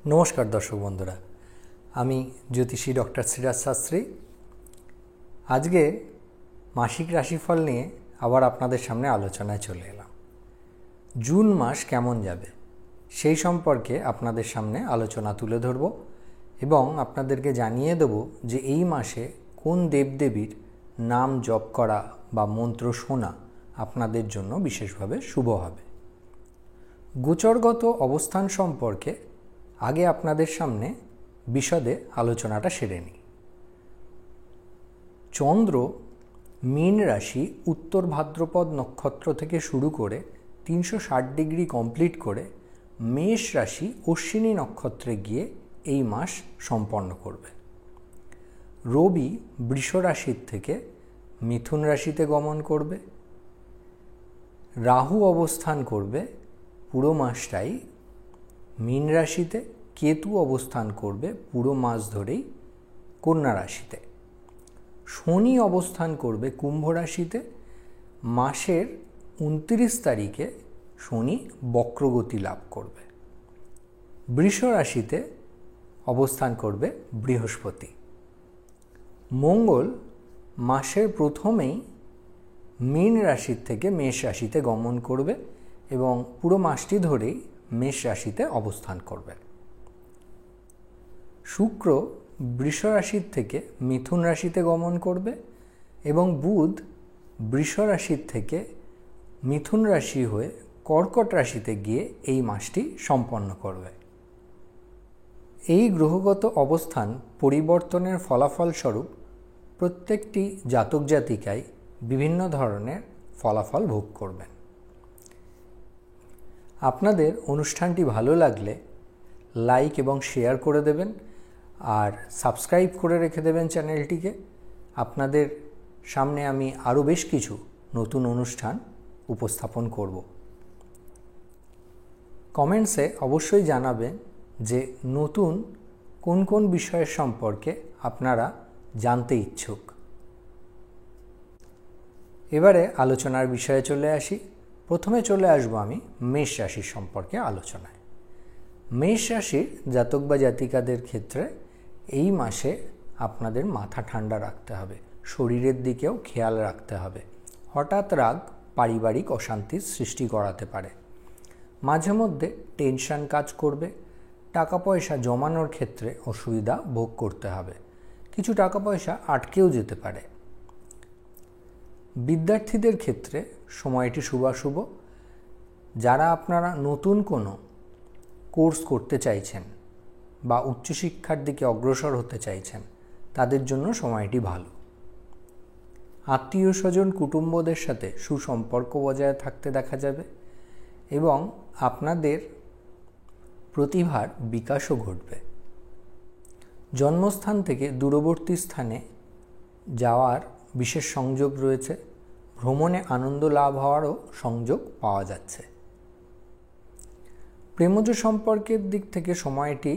নমস্কার দর্শক বন্ধুরা, আমি জ্যোতিষী ডক্টর সিরাজ শাস্ত্রী। আজকে মাসিক রাশিফল নিয়ে আবার আপনাদের সামনে আলোচনায় চলে এলাম। জুন মাস কেমন যাবে সেই সম্পর্কে আপনাদের সামনে আলোচনা তুলে ধরব এবং আপনাদেরকে জানিয়ে দেব যে এই মাসে কোন দেবদেবীর নাম জপ করা বা মন্ত্র শোনা আপনাদের জন্য বিশেষভাবে শুভ হবে। গোচরগত অবস্থান সম্পর্কে আগে আপনাদের সামনে বিশদে আলোচনাটা সেরে নিই। চন্দ্র মীন রাশি উত্তর ভাদ্রপদ নক্ষত্র থেকে শুরু করে 360 ডিগ্রি কমপ্লিট করে মেষ রাশি অশ্বিনী নক্ষত্রে গিয়ে এই মাস সম্পন্ন করবে। রবি বৃষ রাশির থেকে মিথুন রাশিতে গমন করবে। রাহু অবস্থান করবে পুরো মাসটাই মীন রাশিতে, কেতু অবস্থান করবে পুরো মাস ধরেই কন্যা রাশিতে। শনি অবস্থান করবে কুম্ভ রাশিতে। মাসের 29 তারিখে শনি বক্রগতি লাভ করবে। বৃষ রাশিতে অবস্থান করবে বৃহস্পতি। মঙ্গল মাসের প্রথমেই মীন রাশির থেকে মেষ রাশিতে গমন করবে এবং পুরো মাসটি ধরেই মেষ রাশিতে অবস্থান করবে। শুক্র বৃষ রাশির থেকে মিথুন রাশিতে গমন করবে এবং বুধ বৃষ রাশির থেকে মিথুন রাশি হয়ে কর্কট রাশিতে গিয়ে এই মাসটি সম্পন্ন করবে। এই গ্রহগত অবস্থান পরিবর্তনের ফলাফল স্বরূপ প্রত্যেকটি জাতক জাতিকাই বিভিন্ন ধরনের ফলাফল ভোগ করবেন। আপনাদের অনুষ্ঠানটি ভালো লাগলে লাইক এবং শেয়ার করে দেবেন আর সাবস্ক্রাইব করে রেখে দেবেন চ্যানেলটিকে। আপনাদের সামনে আমি আরও বেশ কিছু নতুন অনুষ্ঠান উপস্থাপন করব। কমেন্টসে অবশ্যই জানাবেন যে নতুন কোন কোন বিষয়ের সম্পর্কে আপনারা জানতে ইচ্ছুক। এবারে আলোচনার বিষয়ে চলে আসি। প্রথমে চলে আসবো আমি মেষ রাশির সম্পর্কে আলোচনায়। মেষ রাশির জাতক বা জাতিকাদের ক্ষেত্রে এই মাসে আপনাদের মাথা ঠান্ডা রাখতে হবে, শরীরের দিকেও খেয়াল রাখতে হবে। হঠাৎ রাগ পারিবারিক অশান্তির সৃষ্টি করাতে পারে। মাঝে মধ্যে টেনশন কাজ করবে। টাকা পয়সা জমানোর ক্ষেত্রে অসুবিধা ভোগ করতে হবে। কিছু টাকা পয়সা আটকেও যেতে পারে। বিদ্যার্থীদের ক্ষেত্রে সময়টি শুভাশুভ। যারা আপনারা নতুন কোনো কোর্স করতে চাইছেন বা উচ্চশিক্ষার দিকে অগ্রসর হতে চাইছেন তাদের জন্য সময়টি ভালো। আত্মীয় স্বজন কুটুম্বদের সাথে সুসম্পর্ক বজায় থাকতে দেখা যাবে এবং আপনাদের প্রতিভার বিকাশও ঘটবে। জন্মস্থান থেকে দূরবর্তী স্থানে যাওয়ার বিশেষ সংযোগ রয়েছে। ভ্রমণে আনন্দ লাভ হওয়ারও সংযোগ পাওয়া যাচ্ছে। প্রেমজ সম্পর্কের দিক থেকে সময়টি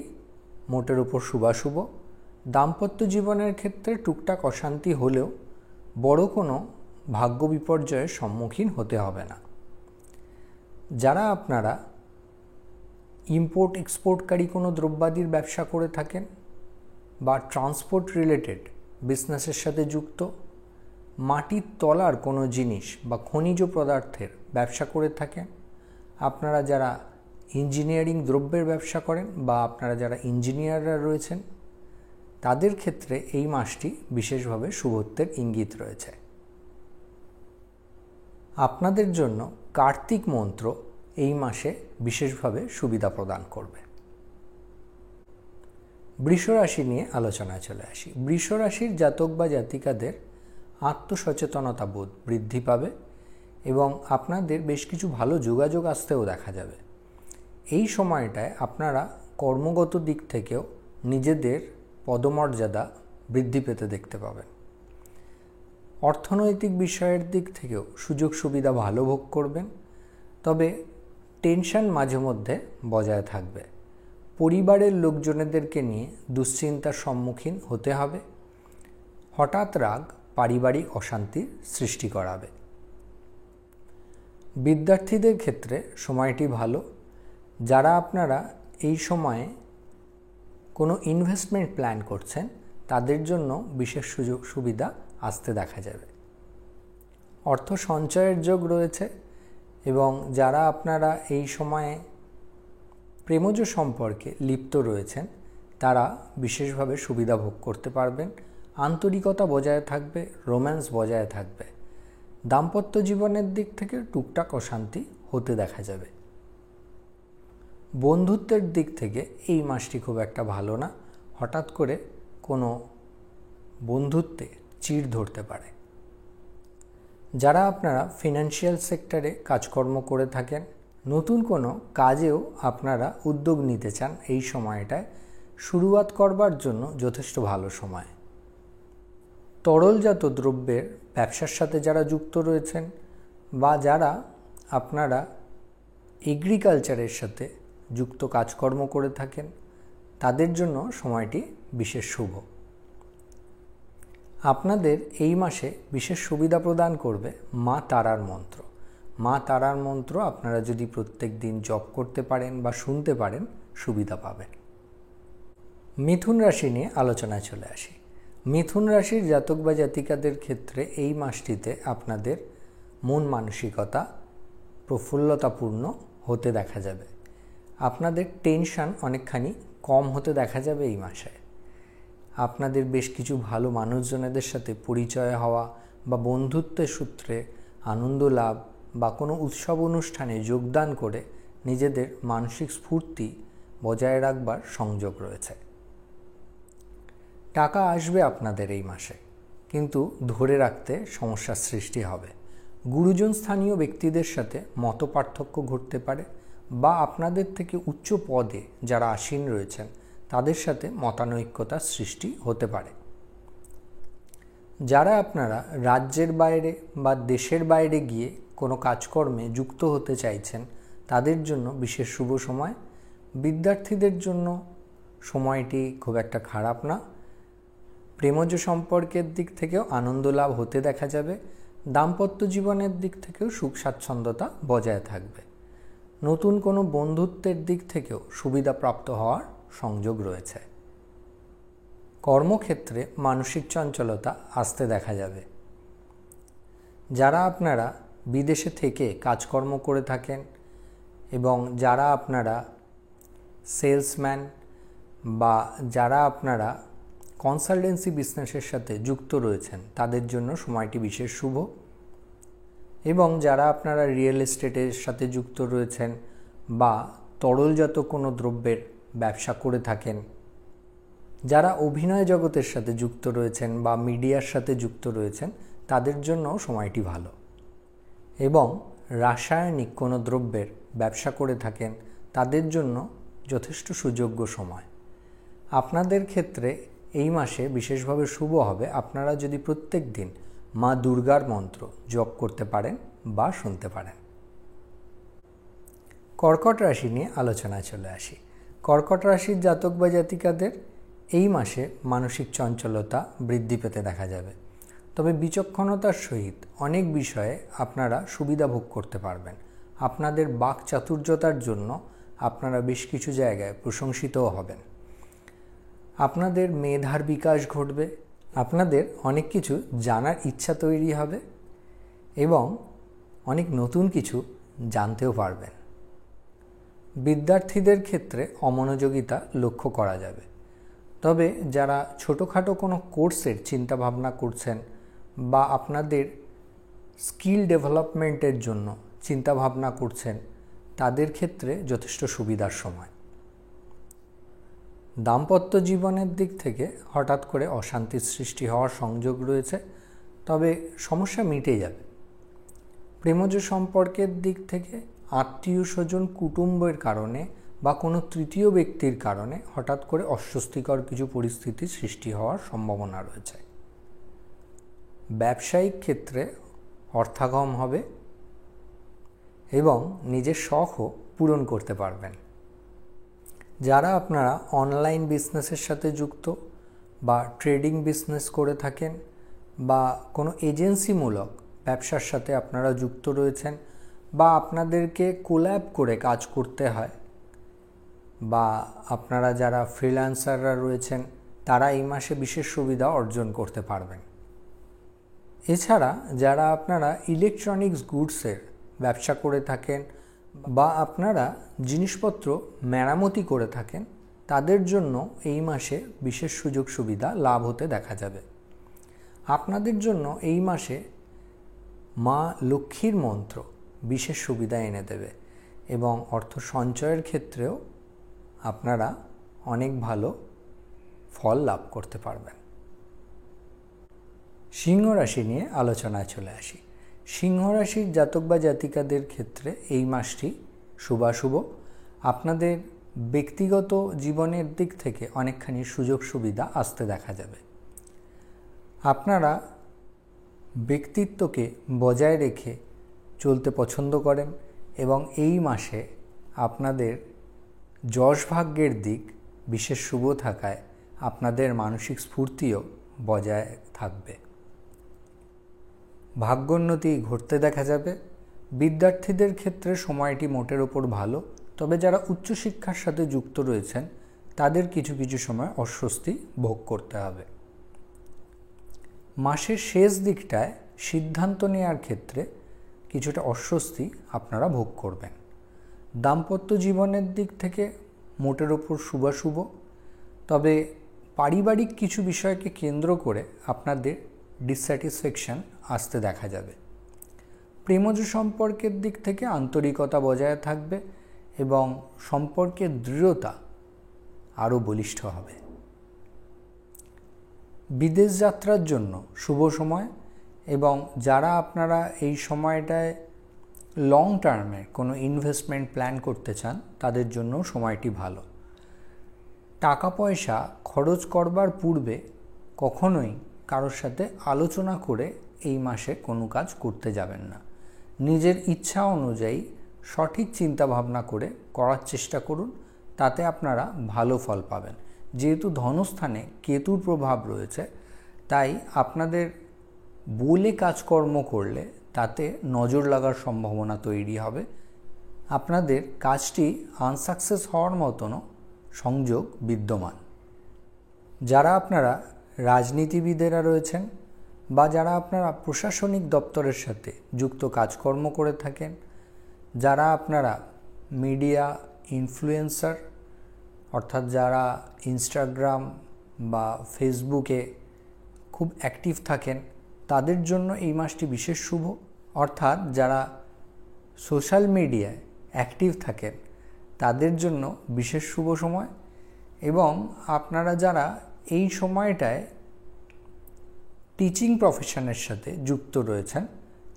মোটের উপর শুভাশুভ। দাম্পত্য জীবনের ক্ষেত্রে টুকটাক অশান্তি হলেও বড় কোনো ভাগ্য বিপর্যয়ের সম্মুখীন হতে হবে না। যারা আপনারা ইম্পোর্ট এক্সপোর্টকারী কোনো দ্রব্যাদির ব্যবসা করে থাকেন বা ট্রান্সপোর্ট রিলেটেড বিজনেসের সাথে যুক্ত, মাটির তলার কোনো জিনিস বা খনিজ পদার্থের ব্যবসা করে থাকেন, আপনারা যারা ইঞ্জিনিয়ারিং দ্রব্যের ব্যবসা করেন বা আপনারা যারা ইঞ্জিনিয়াররা রয়েছেন তাদের ক্ষেত্রে এই মাসটি বিশেষভাবে শুভত্বের ইঙ্গিত রয়েছে। আপনাদের জন্য কার্তিক মন্ত্র এই মাসে বিশেষভাবে সুবিধা প্রদান করবে। বৃষ রাশি নিয়ে আলোচনায় চলে আসি। বৃষ রাশির জাতক বা জাতিকাদের আত্মসচেতনতা বোধ বৃদ্ধি পাবে এবং আপনাদের বেশ কিছু ভালো যোগাযোগ আসতেও দেখা যাবে। এই সময়টায় আপনারা কর্মগত দিক থেকেও নিজেদের পদমর্যাদা বৃদ্ধি পেতে দেখতে পাবেন। অর্থনৈতিক বিষয়ের দিক থেকেও সুযোগ সুবিধা ভালো ভোগ করবেন, তবে টেনশন মাঝে মধ্যে বজায় থাকবে। পরিবারের লোকজনেদেরকে নিয়ে দুশ্চিন্তার সম্মুখীন হতে হবে। হঠাৎ রাগ পারিবারিক অশান্তির সৃষ্টি করাবে। বিদ্যার্থীদের ক্ষেত্রে সময়টি ভালো। যারা আপনারা এই সময়ে কোনো ইনভেস্টমেন্ট প্ল্যান করছেন তাদের জন্য বিশেষ সুযোগ সুবিধা আসতে দেখা যাবে। অর্থ সঞ্চয়ের যোগ রয়েছে এবং যারা আপনারা এই সময়ে প্রেমজ সম্পর্কে লিপ্ত রয়েছেন তারা বিশেষভাবে সুবিধা ভোগ করতে পারবেন। আন্তরিকতা বজায় থাকবে, রোম্যান্স বজায় থাকবে। দাম্পত্য জীবনের দিক থেকে টুকটাক অশান্তি হতে দেখা যাবে। বন্ধুত্বের দিক থেকে এই মাসটি খুব একটা ভালো না। হঠাৎ করে কোনো বন্ধুত্বে চিড় ধরতে পারে। যারা আপনারা ফিনান্সিয়াল সেক্টরে কাজকর্ম করে থাকেন, নতুন কোনো কাজেও আপনারা উদ্যোগ নিতে চান, এই সময়টায় শুরুয়াত করবার জন্য যথেষ্ট ভালো সময়। তরলজাত দ্রব্যের ব্যবসার সাথে যারা যুক্ত রয়েছেন বা যারা আপনারা এগ্রিকালচারের সাথে যুক্ত কাজকর্ম করে থাকেন তাদের জন্য সময়টি বিশেষ শুভ। আপনাদের এই মাসে বিশেষ সুবিধা প্রদান করবে মা তারার মন্ত্র। মা তারার মন্ত্র আপনারা যদি প্রত্যেক দিন জপ করতে পারেন বা শুনতে পারেন সুবিধা পাবেন। মিথুন রাশি নিয়ে আলোচনায় চলে আসি। মিথুন রাশির জাতক বা জাতিকাদের ক্ষেত্রে এই মাসটিতে আপনাদের মন মানসিকতা প্রফুল্লতাপূর্ণ হতে দেখা যাবে। আপনাদের টেনশন অনেকখানি কম হতে দেখা যাবে এই মাসে। আপনাদের বেশ কিছু ভালো মানুষজনেদের সাথে পরিচয় হওয়া বা বন্ধুত্বের সূত্রে আনন্দ লাভ বা কোনো উৎসব অনুষ্ঠানে যোগদান করে নিজেদের মানসিক স্ফূর্তি বজায় রাখবার সংযোগ রয়েছে। টাকা আসবে আপনাদের এই মাসে, কিন্তু ধরে রাখতে সমস্যার সৃষ্টি হবে। গুরুজন স্থানীয় ব্যক্তিদের সাথে মতপার্থক্য ঘটতে পারে বা আপনাদের থেকে উচ্চ পদে যারা আসীন রয়েছেন তাদের সাথে মতানৈক্যতার সৃষ্টি হতে পারে। যারা আপনারা রাজ্যের বাইরে বা দেশের বাইরে গিয়ে কোনো কাজকর্মে যুক্ত হতে চাইছেন তাদের জন্য বিশেষ শুভ সময়। বিদ্যার্থীদের জন্য সময়টি খুব একটা খারাপ না। প্রেমজ সম্পর্কের দিক থেকেও আনন্দ লাভ হতে দেখা যাবে। দাম্পত্য জীবনের দিক থেকেও সুখ স্বাচ্ছন্দ্যতা বজায় থাকবে। নতুন কোনো বন্ধুত্বের দিক থেকেও সুবিধাপ্রাপ্ত হওয়ার সংযোগ রয়েছে। কর্মক্ষেত্রে মানসিক চঞ্চলতা আসতে দেখা যাবে। যারা আপনারা বিদেশে থেকে কাজকর্ম করে থাকেন এবং যারা আপনারা সেলসম্যান বা যারা আপনারা কনসালটেন্সি বিজনেসের সাথে যুক্ত রয়েছেন তাদের জন্য সময়টি বিশেষ শুভ। এবং যারা আপনারা রিয়েল এস্টেটের সাথে যুক্ত রয়েছেন বা তরলজাত কোনো দ্রব্যের ব্যবসা করে থাকেন, যারা অভিনয় জগতের সাথে যুক্ত রয়েছেন বা মিডিয়ার সাথে যুক্ত রয়েছেন তাদের জন্য সময়টি ভালো। এবং রাসায়নিক কোনো দ্রব্যের ব্যবসা করে থাকেন তাদের জন্য যথেষ্ট সুযোগ্য সময়। আপনাদের ক্ষেত্রে এই মাসে বিশেষভাবে শুভ হবে আপনারা যদি প্রত্যেক দিন মা দুর্গার মন্ত্র জপ করতে পারেন বা শুনতে পারেন। কর্কট রাশি নিয়ে আলোচনায় চলে আসি। কর্কট রাশির জাতক বা জাতিকাদের এই মাসে মানসিক চঞ্চলতা বৃদ্ধি পেতে দেখা যাবে। তবে বিচক্ষণতার সহিত অনেক বিষয়ে আপনারা সুবিধা ভোগ করতে পারবেন। আপনাদের বাক চাতুর্যতার জন্য আপনারা বেশ কিছু জায়গায় প্রশংসিতও হবেন। আপনাদের মেধার বিকাশ ঘটবে। আপনাদের অনেক কিছু জানার ইচ্ছা তৈরি হবে এবং অনেক নতুন কিছু জানতেও পারবেন। বিদ্যার্থীদের ক্ষেত্রে অমনোযোগিতা লক্ষ্য করা যাবে। তবে যারা ছোটোখাটো কোনো কোর্সের চিন্তাভাবনা করছেন বা আপনাদের স্কিল ডেভেলপমেন্টের জন্য চিন্তাভাবনা করছেন তাদের ক্ষেত্রে যথেষ্ট সুবিধার সময়। দাম্পত্য জীবনের দিক থেকে হঠাৎ করে অশান্তির সৃষ্টি হওয়ার সংযোগ রয়েছে, তবে সমস্যা মিটে যাবে। প্রেমজ সম্পর্কের দিক থেকে আত্মীয় স্বজন কুটুম্বের কারণে বা কোনো তৃতীয় ব্যক্তির কারণে হঠাৎ করে অস্বস্তিকর কিছু পরিস্থিতির সৃষ্টি হওয়ার সম্ভাবনা রয়েছে। ব্যবসায়িক ক্ষেত্রে অর্থাগম হবে এবং নিজের শখও পূরণ করতে পারবেন। যারা আপনারা অনলাইন বিজনেসের সাথে যুক্ত বা ট্রেডিং বিজনেস করে থাকেন বা কোনো এজেন্সিমূলক ব্যবসার সাথে আপনারা যুক্ত রয়েছেন বা আপনাদেরকে কোল্যাব করে কাজ করতে হয় বা আপনারা যারা ফ্রিল্যান্সাররা রয়েছেন তারা এই মাসে বিশেষ সুবিধা অর্জন করতে পারবেন। এছাড়া যারা আপনারা ইলেকট্রনিক্স গুডসের ব্যবসা করে থাকেন বা আপনারা জিনিসপত্র মেরামতি করে থাকেন তাদের জন্য এই মাসে বিশেষ সুযোগ সুবিধা লাভ হতে দেখা যাবে। আপনাদের জন্য এই মাসে মা লক্ষ্মীর মন্ত্র বিশেষ সুবিধা এনে দেবে এবং অর্থ সঞ্চয়ের ক্ষেত্রেও আপনারা অনেক ভালো ফল লাভ করতে পারবেন। সিংহ রাশি নিয়ে আলোচনায় চলে আসি। সিংহ রাশির জাতক বা জাতিকাদের ক্ষেত্রে এই মাসটি শুভাশুভ। আপনাদের ব্যক্তিগত জীবনের দিক থেকে অনেকখানি সুযোগ সুবিধা আসতে দেখা যাবে। আপনারা ব্যক্তিত্বকে বজায় রেখে চলতে পছন্দ করেন এবং এই মাসে আপনাদের যশ ভাগ্যের দিক বিশেষ শুভ থাকায় আপনাদের মানসিক স্ফূর্তিও বজায় থাকবে। ভাগ্যোন্নতি ঘটতে দেখা যাবে। বিদ্যার্থীদের ক্ষেত্রে সময়টি মোটের ওপর ভালো, তবে যারা উচ্চশিক্ষার সাথে যুক্ত রয়েছেন তাদের কিছু কিছু সময় অস্বস্তি ভোগ করতে হবে। মাসের শেষ দিকটায় সিদ্ধান্ত নেওয়ার ক্ষেত্রে কিছুটা অস্বস্তি আপনারা ভোগ করবেন। দাম্পত্য জীবনের দিক থেকে মোটের ওপর শুভাশুভ, তবে পারিবারিক কিছু বিষয়কে কেন্দ্র করে আপনাদের ডিসস্যাটিসফ্যাকশন আসতে দেখা যাবে। প্রেমজ সম্পর্কের দিক থেকে আন্তরিকতা বজায় থাকবে এবং সম্পর্কের দৃঢ়তা আরও বলিষ্ঠ হবে। বিদেশ যাত্রার জন্য শুভ সময় এবং যারা আপনারা এই সময়টায় লং টার্মে কোনো ইনভেস্টমেন্ট প্ল্যান করতে চান তাদের জন্য সময়টি ভালো। টাকা পয়সা খরচ করবার পূর্বে কখনোই কারোর সাথে আলোচনা করে এই মাসে কোনো কাজ করতে যাবেন না। নিজের ইচ্ছা অনুযায়ী সঠিক চিন্তাভাবনা করে করার চেষ্টা করুন, তাতে আপনারা ভালো ফল পাবেন। যেহেতু ধনস্থানে কেতুর প্রভাব রয়েছে, তাই আপনাদের বলে কাজকর্ম করলে তাতে নজর লাগার সম্ভাবনা তৈরি হবে। আপনাদের কাজটি আনসাকসেস হওয়ার মতনও সংযোগ বিদ্যমান। যারা আপনারা রাজনীতিবিদেরা রয়েছেন বা যারা আপনারা প্রশাসনিক দপ্তরের সাথে যুক্ত কাজকর্ম করে থাকেন, যারা আপনারা মিডিয়া ইনফ্লুয়েন্সার অর্থাৎ যারা ইনস্টাগ্রাম বা ফেসবুকে খুব অ্যাক্টিভ থাকেন তাদের জন্য এই মাসটি বিশেষ শুভ। অর্থাৎ যারা সোশ্যাল মিডিয়ায় অ্যাক্টিভ থাকেন তাদের জন্য বিশেষ শুভ সময়। এবং আপনারা যারা এই সময়টায় টিচিং প্রফেশনের সাথে যুক্ত রয়েছেন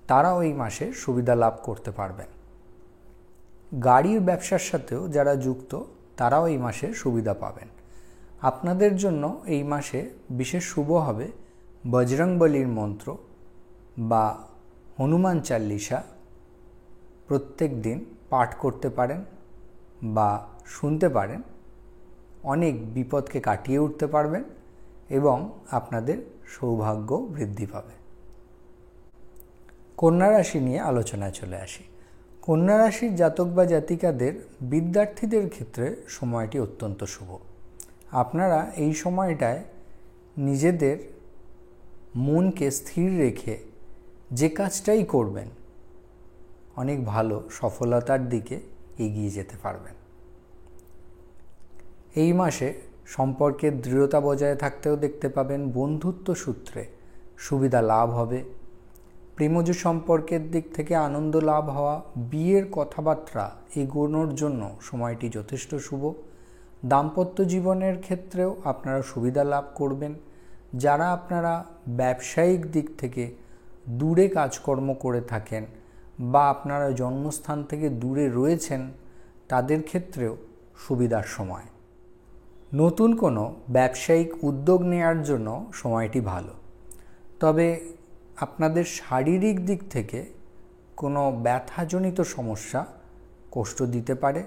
তারাও এই মাসে সুবিধা লাভ করতে পারবেন। গাড়ির ব্যবসার সাথেও যারা যুক্ত তারাও এই মাসে সুবিধা পাবেন। আপনাদের জন্য এই মাসে বিশেষ শুভ হবে বজরংবলীর মন্ত্র বা হনুমান চালিসা প্রত্যেক দিন পাঠ করতে পারেন বা শুনতে পারেন। অনেক বিপদকে কাটিয়ে উঠতে পারবেন এবং আপনাদের সৌভাগ্য বৃদ্ধি পাবে। কন্যা রাশি নিয়ে আলোচনায় চলে আসি। কন্যা রাশির জাতক বা জাতিকাদের বিদ্যার্থীদের ক্ষেত্রে সময়টি অত্যন্ত শুভ। আপনারা এই সময়টায় নিজেদের মনকে স্থির রেখে যে কাজটাই করবেন অনেক ভালো সফলতার দিকে এগিয়ে যেতে পারবেন। এই মাসে সম্পর্কের দৃঢ়তা বজায় থাকতেও দেখতে পাবেন। বন্ধুত্ব সূত্রে সুবিধা লাভ হবে। প্রেমজ সম্পর্কের দিক থেকে আনন্দ লাভ হওয়া, বিয়ের কথাবার্তা এগোনোর জন্য সময়টি যথেষ্ট শুভ। দাম্পত্য জীবনের ক্ষেত্রেও আপনারা সুবিধা লাভ করবেন। যারা আপনারা ব্যবসায়িক দিক থেকে দূরে কাজকর্ম করে থাকেন বা আপনারা জন্মস্থান থেকে দূরে রয়েছেন তাদের ক্ষেত্রেও সুবিধার সময়। নতুন কোনো ব্যবসায়িক উদ্যোগ নেওয়ার জন্য সময়টি ভালো, তবে আপনাদের শারীরিক দিক থেকে কোনো ব্যথাজনিত সমস্যা কষ্ট দিতে পারে।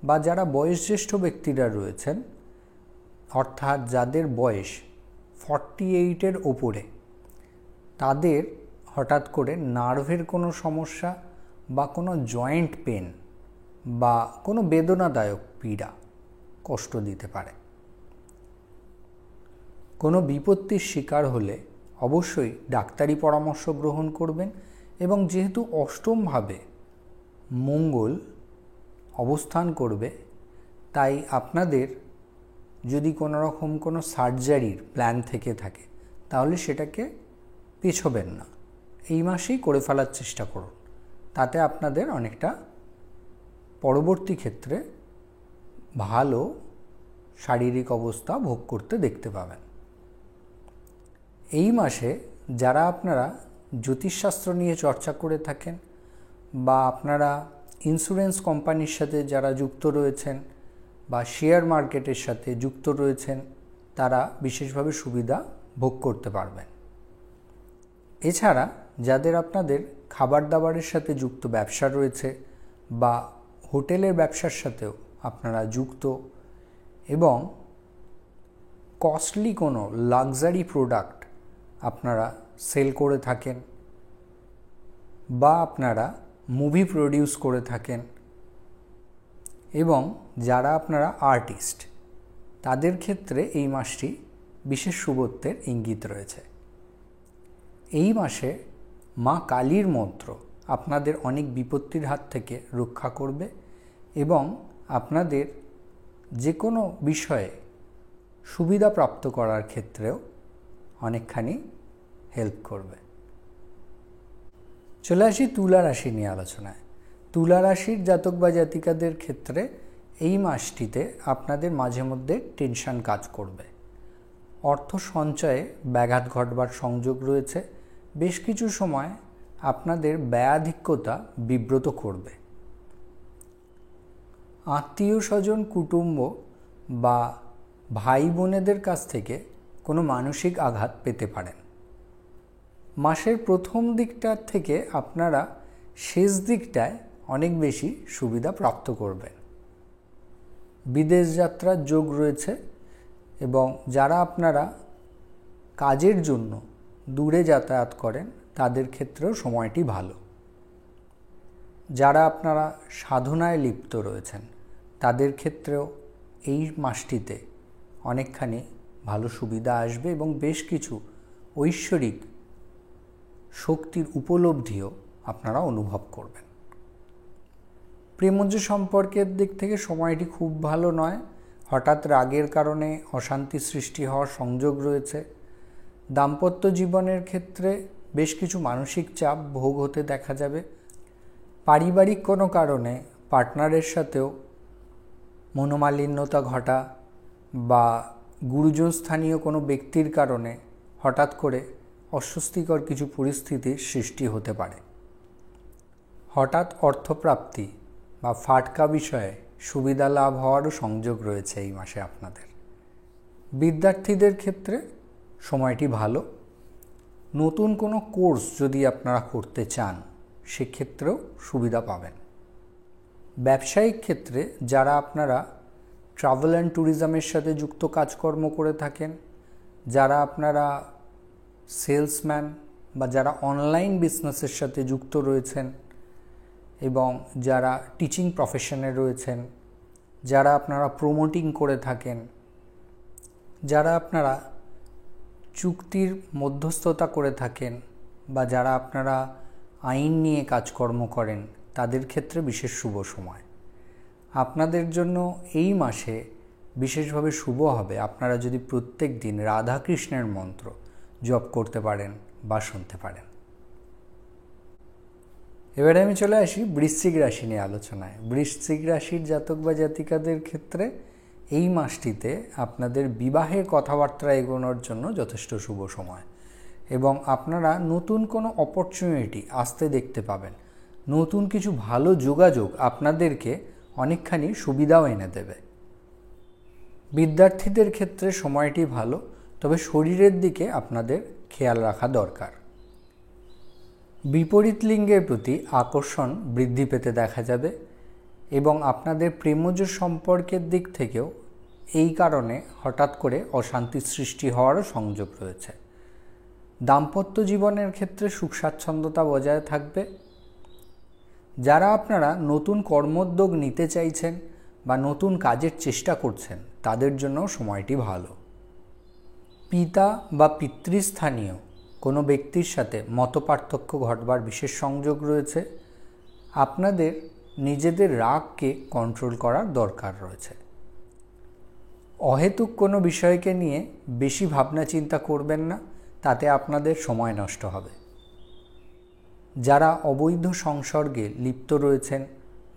বা যারা বয়োজ্যেষ্ঠ ব্যক্তিরা রয়েছেন অর্থাৎ যাদের বয়স 48-এর ওপরে, তাদের হঠাৎ করে নার্ভের কোনো সমস্যা বা কোনো জয়েন্ট পেন বা কোনো বেদনাদায়ক পীড়া কষ্ট দিতে পারে। কোনো বিপত্তির শিকার হলে অবশ্যই ডাক্তারি পরামর্শ গ্রহণ করবেন এবং যেহেতু অষ্টমভাবে মঙ্গল অবস্থান করবে, তাই আপনাদের যদি কোনো রকম কোনো সার্জারির প্ল্যান থেকে থাকে তাহলে সেটাকে পেছোবেন না, এই মাসেই করে ফেলার চেষ্টা করুন। তাতে আপনাদের অনেকটা পরবর্তী ক্ষেত্রে ভালো শারীরিক অবস্থা ভোগ করতে দেখতে পাবেন। এই মাসে যারা আপনারা জ্যোতিষশাস্ত্র নিয়ে চর্চা করে থাকেন বা আপনারা ইন্স্যুরেন্স কোম্পানির সাথে যারা যুক্ত রয়েছেন বা শেয়ার মার্কেটের সাথে যুক্ত রয়েছেন, তারা বিশেষভাবে সুবিধা ভোগ করতে পারবেন। এছাড়া যাদের আপনাদের খাবার দাবারের সাথে যুক্ত ব্যবসা রয়েছে বা হোটেলের ব্যবসার সাথেও আপনারা যুক্ত এবং কস্টলি কোনো লাক্সারি প্রোডাক্ট আপনারা সেল করে থাকেন বা আপনারা মুভি প্রডিউস করে থাকেন এবং যারা আপনারা আর্টিস্ট, তাদের ক্ষেত্রে এই মাসটি বিশেষ শুভত্বের ইঙ্গিত রয়েছে। এই মাসে মা কালীর মন্ত্র আপনাদের অনেক বিপত্তির হাত থেকে রক্ষা করবে এবং আপনাদের যে কোনো বিষয়ে সুবিধা প্রাপ্ত করার ক্ষেত্রেও অনেকখানি হেল্প করবে। চলে আসি তুলা রাশি নিয়ে আলোচনায়। তুলা রাশির জাতক বা জাতিকাদের ক্ষেত্রে এই মাসটিতে আপনাদের মাঝে মধ্যে টেনশন কাজ করবে। অর্থ সঞ্চয়ে ব্যাঘাত ঘটবার সংযোগ রয়েছে। বেশ কিছু সময় আপনাদের ব্যয়াধিক্যতা বিব্রত করবে। আত্মীয় স্বজন, কুটুম্ব বা ভাই বোনেদের কাছ থেকে কোনো মানসিক আঘাত পেতে পারেন। মাসের প্রথম দিকটার থেকে আপনারা শেষ দিকটায় অনেক বেশি সুবিধা প্রাপ্ত করবেন। বিদেশ যাত্রার যোগ রয়েছে এবং যারা আপনারা কাজের জন্য দূরে যাতায়াত করেন তাদের ক্ষেত্রেও সময়টি ভালো। যারা আপনারা সাধনায় লিপ্ত রয়েছেন তাদের ক্ষেত্রেও এই মাসটিতে অনেকখানি ভালো সুবিধা আসবে এবং বেশ কিছু ঐশ্বরিক শক্তির উপলব্ধিও আপনারা অনুভব করবেন। প্রেমজ সম্পর্কের দিক থেকে সময়টি খুব ভালো নয়। হঠাৎ রাগের কারণে অশান্তি সৃষ্টি হওয়ার সংযোগ রয়েছে। দাম্পত্য জীবনের ক্ষেত্রে বেশ কিছু মানসিক চাপ ভোগ হতে দেখা যাবে। পারিবারিক কোনো কারণে পার্টনারের সাথেও মনোমালিন্যতা ঘটা বা গুরুজন স্থানীয় কোনো ব্যক্তির কারণে হঠাৎ করে অস্বস্তিকর কিছু পরিস্থিতির সৃষ্টি হতে পারে। হঠাৎ অর্থপ্রাপ্তি বা ফাটকা বিষয়ে সুবিধা লাভ হওয়ারও সংযোগ রয়েছে এই মাসে আপনাদের। বিদ্যার্থীদের ক্ষেত্রে সময়টি ভালো। নতুন কোনো কোর্স যদি আপনারা করতে চান সেক্ষেত্রেও সুবিধা পাবেন। ব্যবসায়িক ক্ষেত্রে যারা আপনারা ট্রাভেল অ্যান্ড ট্যুরিজমের সাথে যুক্ত কাজকর্ম করে থাকেন, যারা আপনারা সেলসম্যান বা যারা অনলাইন বিজনেসের সাথে যুক্ত রয়েছেন এবং যারা টিচিং প্রফেশনে রয়েছেন, যারা আপনারা প্রমোটিং করে থাকেন, যারা আপনারা চুক্তির মধ্যস্থতা করে থাকেন বা যারা আপনারা আইন নিয়ে কাজকর্ম করেন, তাদের ক্ষেত্রে বিশেষ শুভ সময়। আপনাদের জন্য এই মাসে বিশেষভাবে শুভ হবে আপনারা যদি প্রত্যেক দিন রাধাকৃষ্ণের মন্ত্র জপ করতে পারেন বা শুনতে পারেন। এবারে আমি চলে আসি বৃশ্চিক রাশি নিয়ে আলোচনায়। বৃশ্চিক রাশির জাতক বা জাতিকাদের ক্ষেত্রে এই মাসটিতে আপনাদের বিবাহের কথাবার্তা এগোনোর জন্য যথেষ্ট শুভ সময় এবং আপনারা নতুন কোনো অপরচুনিটি আসতে দেখতে পাবেন। নতুন কিছু ভালো যোগাযোগ আপনাদেরকে অনেকখানি সুবিধাও এনে দেবে। বিদ্যার্থীদের ক্ষেত্রে সময়টি ভালো, তবে শরীরের দিকে আপনাদের খেয়াল রাখা দরকার। বিপরীত লিঙ্গের প্রতি আকর্ষণ বৃদ্ধি পেতে দেখা যাবে এবং আপনাদের প্রেমজ সম্পর্কের দিক থেকেও এই কারণে হঠাৎ করে অশান্তি সৃষ্টি হওয়ারও সংযোগ রয়েছে। দাম্পত্য জীবনের ক্ষেত্রে সুখ স্বাচ্ছন্দ্যতা বজায় থাকবে। যারা আপনারা নতুন কর্মোদ্যোগ নিতে চাইছেন বা নতুন কাজের চেষ্টা করছেন তাদের জন্য সময়টি ভালো। পিতা বা পিতৃস্থানীয় কোনো ব্যক্তির সাথে মতপার্থক্য ঘটবার বিশেষ সংযোগ রয়েছে। আপনাদের নিজেদের রাগকে কন্ট্রোল করার দরকার রয়েছে। অহেতুক কোনো বিষয়কে নিয়ে বেশি ভাবনা চিন্তা করবেন না, তাতে আপনাদের সময় নষ্ট হবে। যারা অবৈধ সংসর্গে লিপ্ত রয়েছেন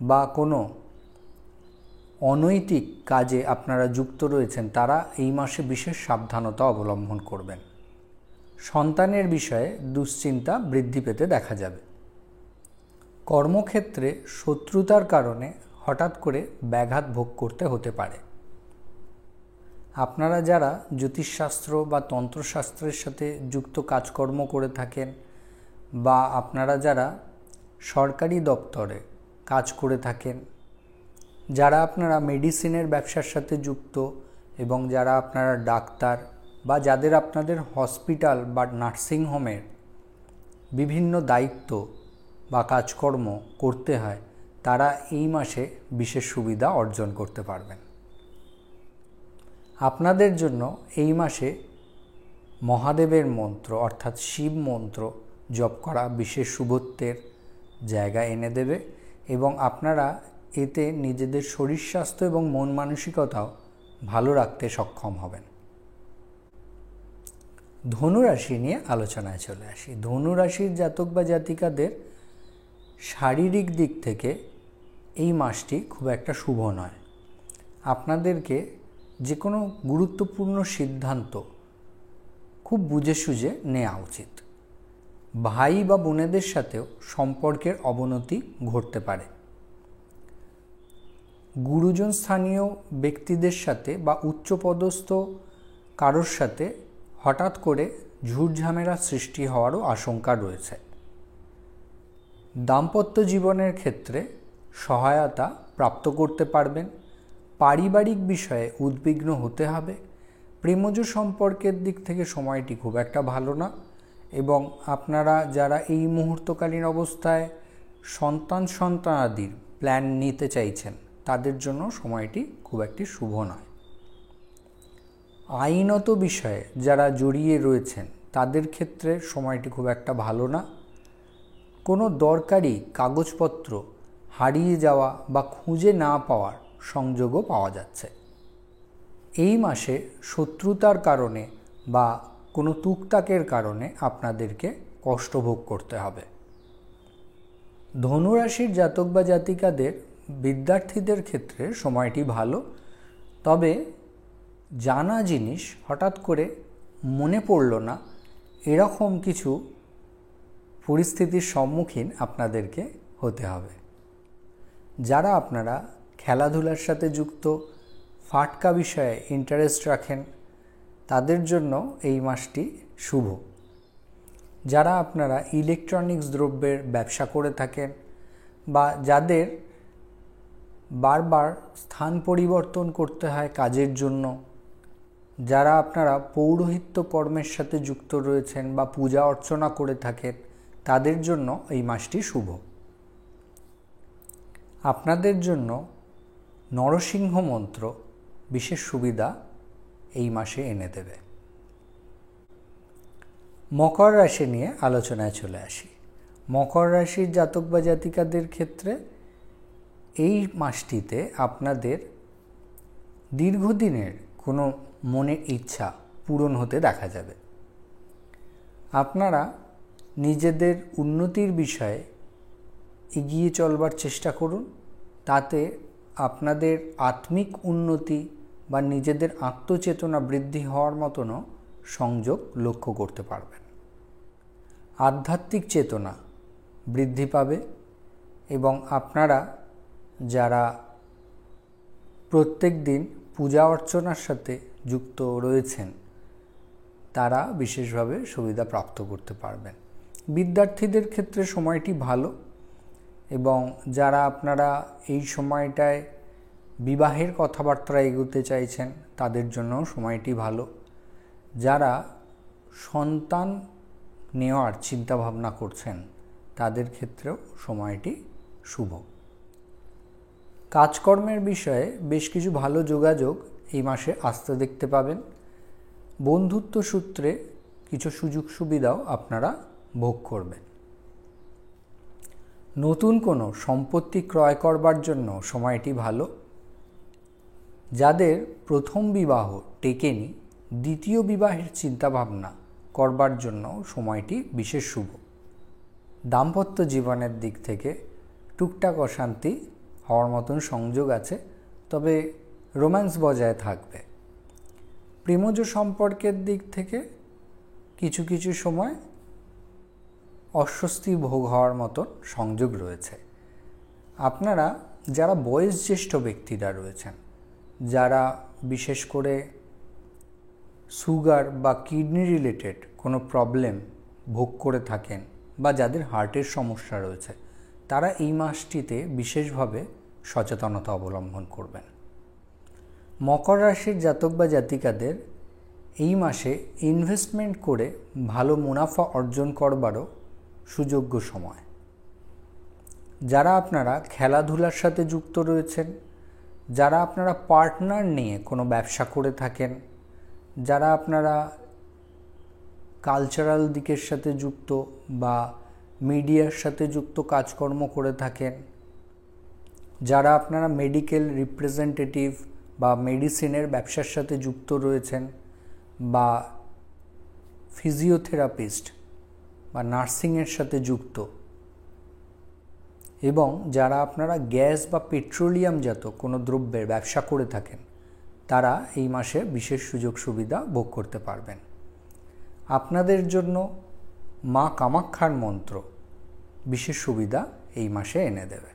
বা কোনো অনৈতিক কাজে আপনারা যুক্ত রয়েছেন, তারা এই মাসে বিশেষ সাবধানতা অবলম্বন করবেন। সন্তানের বিষয়ে দুশ্চিন্তা বৃদ্ধি পেতে দেখা যাবে। কর্মক্ষেত্রে শত্রুতার কারণে হঠাৎ করে ব্যাঘাত ভোগ করতে হতে পারে। আপনারা যারা জ্যোতিষশাস্ত্র বা তন্ত্রশাস্ত্রের সাথে যুক্ত কাজকর্ম করে থাকেন বা আপনারা যারা সরকারি দপ্তরে কাজ করে থাকেন, যারা আপনারা মেডিসিনের ব্যবসার সাথে যুক্ত এবং যারা আপনারা ডাক্তার বা যাদের আপনাদের হসপিটাল বা নার্সিংহোমের বিভিন্ন দায়িত্ব বা কাজকর্ম করতে হয়, তারা এই মাসে বিশেষ সুবিধা অর্জন করতে পারবেন। আপনাদের জন্য এই মাসে মহাদেবের মন্ত্র অর্থাৎ শিব মন্ত্র জপ করা বিশেষ শুভত্বের জায়গা এনে দেবে এবং আপনারা এতে নিজেদের শরীর স্বাস্থ্য এবং মন মানসিকতাও ভালো রাখতে সক্ষম হবেন। ধনুরাশি নিয়ে আলোচনায় চলে আসি। ধনুরাশির জাতক বা জাতিকাদের শারীরিক দিক থেকে এই মাসটি খুব একটা শুভ নয়। আপনাদেরকে যে কোনো গুরুত্বপূর্ণ সিদ্ধান্ত খুব বুঝে সুঝে নেওয়া উচিত। ভাই বা বোনেদের সাথেও সম্পর্কের অবনতি ঘটতে পারে। গুরুজন স্থানীয় ব্যক্তিদের সাথে বা উচ্চপদস্থ কারোর সাথে হঠাৎ করে ঝুটঝামেলা সৃষ্টি হওয়ারও আশঙ্কা রয়েছে। দাম্পত্য জীবনের ক্ষেত্রে সহায়তা প্রাপ্ত করতে পারবেন। পারিবারিক বিষয়ে উদ্বিগ্ন হতে হবে। প্রেমজ সম্পর্কের দিক থেকে সময়টি খুব একটা ভালো না এবং আপনারা যারা এই মুহূর্তকালীন অবস্থায় সন্তানাদির প্ল্যান নিতে চাইছেন, তাদের জন্য সময়টি খুব একটি শুভ নয়। আইনত বিষয়ে যারা জড়িয়ে রয়েছেন তাদের ক্ষেত্রে সময়টি খুব একটা ভালো না। কোনো দরকারি কাগজপত্র হারিয়ে যাওয়া বা খুঁজে না পাওয়ার সংযোগও পাওয়া যাচ্ছে। এই মাসে শত্রুতার কারণে বা কোনো তুকতাকের কারণে আপনাদেরকে কষ্ট ভোগ করতে হবে। ধনুরাশির জাতক বা জাতিকাদের বিদ্যার্থীদের ক্ষেত্রে সময়টি ভালো, তবে জানা জিনিস হঠাৎ করে মনে পড়ল না, এরকম কিছু পরিস্থিতির সম্মুখীন আপনাদেরকে হতে হবে। যারা আপনারা খেলাধুলার সাথে যুক্ত, ফাটকা বিষয়ে ইন্টারেস্ট রাখেন, তাদের জন্য এই মাসটি শুভ। যারা আপনারা ইলেকট্রনিক্স দ্রব্যের ব্যবসা করে থাকেন বা যাদের বারবার স্থান পরিবর্তন করতে হয় কাজের জন্য, যারা আপনারা পৌরোহিত্য কর্মের সাথে যুক্ত রয়েছেন বা পূজা অর্চনা করে থাকেন, তাদের জন্য এই মাসটি শুভ। আপনাদের জন্য নরসিংহ মন্ত্র বিশেষ সুবিধা এই মাসে এনে দেবে। মকর রাশি নিয়ে আলোচনায় চলে আসি। মকর রাশির জাতক বা জাতিকাদের ক্ষেত্রে এই মাসটিতে আপনাদের দীর্ঘদিনের কোনো মনের ইচ্ছা পূরণ হতে দেখা যাবে। আপনারা নিজেদের উন্নতির বিষয়ে এগিয়ে চলবার চেষ্টা করুন, তাতে আপনাদের আত্মিক উন্নতি বা নিজেদের আত্মচেতনা বৃদ্ধি হওয়ার মতনও সংযোগ লক্ষ্য করতে পারবেন। আধ্যাত্মিক চেতনা বৃদ্ধি পাবে এবং আপনারা যারা প্রত্যেক দিন পূজা অর্চনার সাথে যুক্ত রয়েছেন, তারা বিশেষভাবে সুবিধা প্রাপ্ত করতে পারবেন। বিদ্যার্থীদের ক্ষেত্রে সময়টি ভালো এবং যারা আপনারা এই সময়টায় বিবাহের কথাবার্তা এগোতে চাইছেন, তাদের জন্য সময়টি ভালো। যারা সন্তান নেওয়ার চিন্তাভাবনা করছেন, তাদের ক্ষেত্রেও সময়টি শুভ। কাজকর্মের বিষয়ে বেশ কিছু ভালো যোগাযোগ এই মাসে আসতে দেখতে পাবেন। বন্ধুত্ব সূত্রে কিছু সুযোগ সুবিধাও আপনারা ভোগ করবেন। নতুন কোনো সম্পত্তি ক্রয় করবার জন্য সময়টি ভালো। যাদের প্রথম বিবাহ টেকেনি, দ্বিতীয় বিবাহের চিন্তাভাবনা করবার জন্য সময়টি বিশেষ শুভ। দাম্পত্য জীবনের দিক থেকে টুকটাক অশান্তি হওয়ার মতন সংযোগ আছে, তবে রোম্যান্স বজায় থাকবে। প্রেমজ সম্পর্কের দিক থেকে কিছু কিছু সময় অস্বস্তি ভোগ হওয়ার মতন সংযোগ রয়েছে। আপনারা যারা বয়োজ্যেষ্ঠ ব্যক্তিরা রয়েছেন, যারা বিশেষ করে সুগার বা কিডনি রিলেটেড কোনো প্রবলেম ভোগ করে থাকেন বা যাদের হার্টের সমস্যা রয়েছে, তারা এই মাসটিতে বিশেষভাবে সচেতনতা অবলম্বন করবেন। মকর রাশির জাতক বা জাতিকাদের এই মাসে ইনভেস্টমেন্ট করে ভালো মুনাফা অর্জন করবারও সুযোগ্য সময়। যারা আপনারা খেলাধুলার সাথে যুক্ত রয়েছেন, যারা আপনারা পার্টনার নিয়ে কোনো ব্যবসা করে থাকেন, যারা আপনারা কালচারাল দিকের সাথে যুক্ত বা মিডিয়ার সাথে যুক্ত কাজকর্ম করে থাকেন, যারা আপনারা মেডিকেল রিপ্রেজেন্টেটিভ বা মেডিসিনের ব্যবসার সাথে যুক্ত রয়েছেন, বা ফিজিওথেরাপিস্ট বা নার্সিংয়ের সাথে যুক্ত, এবং যারা আপনারা গ্যাস বা পেট্রোলিয়ামজাত কোনো দ্রব্যের ব্যবসা করে থাকেন, তারা এই মাসে বিশেষ সুযোগ সুবিধা ভোগ করতে পারবেন। আপনাদের জন্য মা কামাখ্যার মন্ত্র বিশেষ সুবিধা এই মাসে এনে দেবে।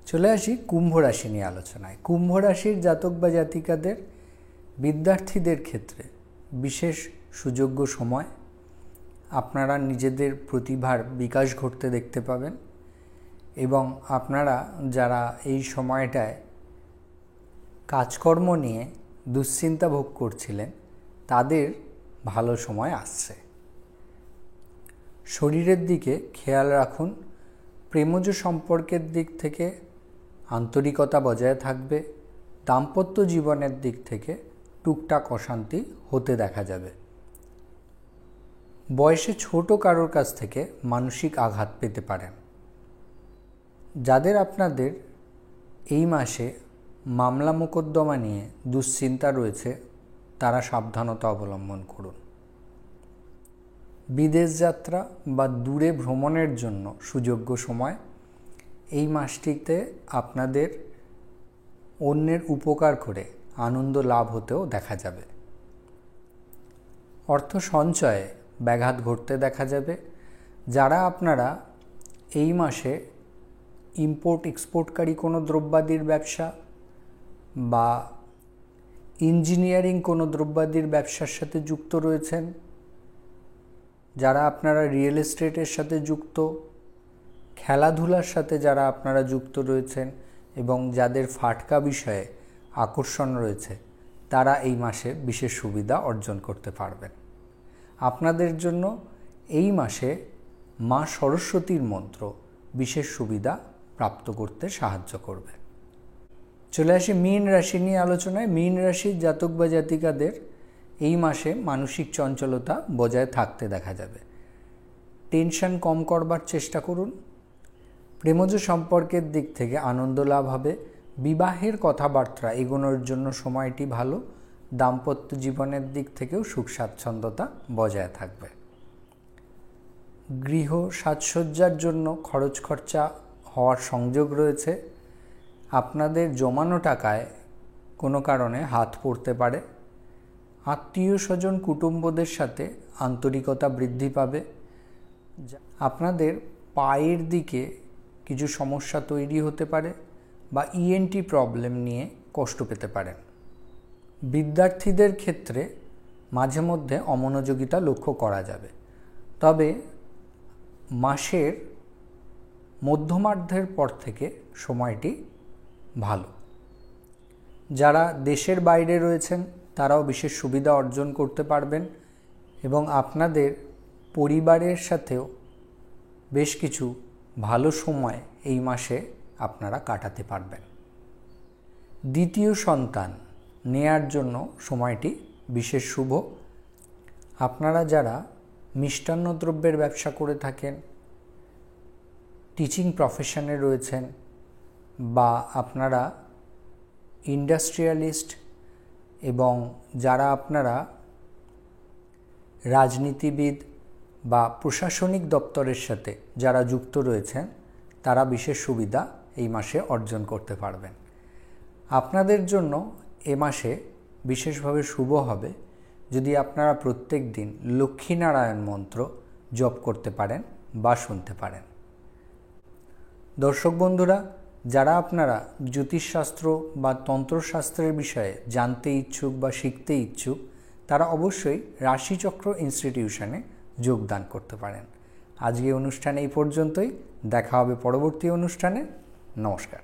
চলে আসি কুম্ভ রাশি নিয়ে আলোচনায়। কুম্ভ রাশির জাতক বা জাতিকাদের বিদ্যার্থীদের ক্ষেত্রে বিশেষ সুযোগ্য সময়। আপনারা নিজেদের প্রতিভার বিকাশ ঘটতে দেখতে পাবেন এবং আপনারা যারা এই সময়টায় কাজকর্ম নিয়ে দুশ্চিন্তা ভোগ করছিলেন, তাদের ভালো সময় আসছে। শরীরের দিকে খেয়াল রাখুন। প্রেমজ সম্পর্কের দিক থেকে আন্তরিকতা বজায় থাকবে। দাম্পত্য জীবনের দিক থেকে টুকটাক অশান্তি হতে দেখা যাবে। বয়সে ছোট কারোর কাছ থেকে মানসিক আঘাত পেতে পারেন। যাদের আপনাদের এই মাসে মামলা মোকদ্দমা নিয়ে দুশ্চিন্তা রয়েছে, তারা সাবধানতা অবলম্বন করুন। বিদেশ যাত্রা বা দূরে ভ্রমণের জন্য সুযোগ্য সময়। এই মাসটিতে আপনাদের অন্যের উপকার করে আনন্দ লাভ হতেও দেখা যাবে। অর্থ সঞ্চয়ে ব্যাঘাত ঘটতে দেখা যাবে। যারা আপনারা এই মাসে ইম্পোর্ট এক্সপোর্টকারী কোনো দ্রব্যাদির ব্যবসা বা ইঞ্জিনিয়ারিং কোনো দ্রব্যাদির ব্যবসার সাথে যুক্ত রয়েছেন, যারা আপনারা রিয়েল এস্টেটের সাথে যুক্ত, খেলাধুলার সাথে যারা আপনারা যুক্ত রয়েছেন এবং যাদের ফাটকা বিষয়ে আকর্ষণ রয়েছে, তারা এই মাসে বিশেষ সুবিধা অর্জন করতে পারবেন। আপনাদের জন্য এই মাসে মা সরস্বতীর মন্ত্র বিশেষ সুবিধা প্রাপ্ত করতে সাহায্য করবে। চলে আসি মীন রাশি নিয়ে আলোচনায়। মীন রাশির জাতক বা জাতিকাদের এই মাসে মানসিক চঞ্চলতা বজায় থাকতে দেখা যাবে। টেনশন কম করবার চেষ্টা করুন। প্রেমজ সম্পর্কের দিক থেকে আনন্দ লাভ হবে। বিবাহের কথাবার্তা এগোনোর জন্য সময়টি ভালো। দাম্পত্য জীবনের দিক থেকেও সুখ স্বাচ্ছন্দ্যতা বজায় থাকবে। গৃহ সাজসজ্জার জন্য খরচ খরচা হওয়ার সংযোগ রয়েছে। আপনাদের জমানো টাকায় কোনো কারণে হাত পড়তে পারে। আত্মীয় স্বজন কুটুম্বদের সাথে আন্তরিকতা বৃদ্ধি পাবে। আপনাদের পায়ের দিকে কিছু সমস্যা তৈরি হতে পারে বা ইএনটি প্রবলেম নিয়ে কষ্ট পেতে পারেন। বিদ্যার্থীদের ক্ষেত্রে মাঝে মধ্যে অমনোযোগিতা লক্ষ্য করা যাবে, তবে মাসের মধ্যমার্ধের পর থেকে সময়টি ভালো। যারা দেশের বাইরে রয়েছেন, তারাও বিশেষ সুবিধা অর্জন করতে পারবেন এবং আপনাদের পরিবারের সাথেও বেশ কিছু ভালো সময় এই মাসে আপনারা কাটাতে পারবেন। দ্বিতীয় সন্তান নেয়ার জন্য সময়টি বিশেষ শুভ। আপনারা যারা মিষ্টান্ন দ্রব্যের ব্যবসা করে থাকেন, টিচিং প্রফেশনে রয়েছেন, বা আপনারা ইন্ডাস্ট্রিয়ালিস্ট এবং যারা আপনারা রাজনীতিবিদ বা প্রশাসনিক দপ্তরের সাথে যারা যুক্ত রয়েছেন, তারা বিশেষ সুবিধা এই মাসে অর্জন করতে পারবেন। আপনাদের জন্য এ মাসে বিশেষভাবে শুভ হবে যদি আপনারা প্রত্যেক দিন লক্ষ্মীনারায়ণ মন্ত্র জপ করতে পারেন বা শুনতে পারেন। দর্শক বন্ধুরা, যারা আপনারা জ্যোতিষশাস্ত্র বা তন্ত্রশাস্ত্রের বিষয়ে জানতে ইচ্ছুক বা শিখতে ইচ্ছুক, তারা অবশ্যই রাশিচক্র ইনস্টিটিউশনে যোগদান করতে পারেন। আজকে অনুষ্ঠানে এই পর্যন্তই। দেখা হবে পরবর্তী অনুষ্ঠানে। নমস্কার।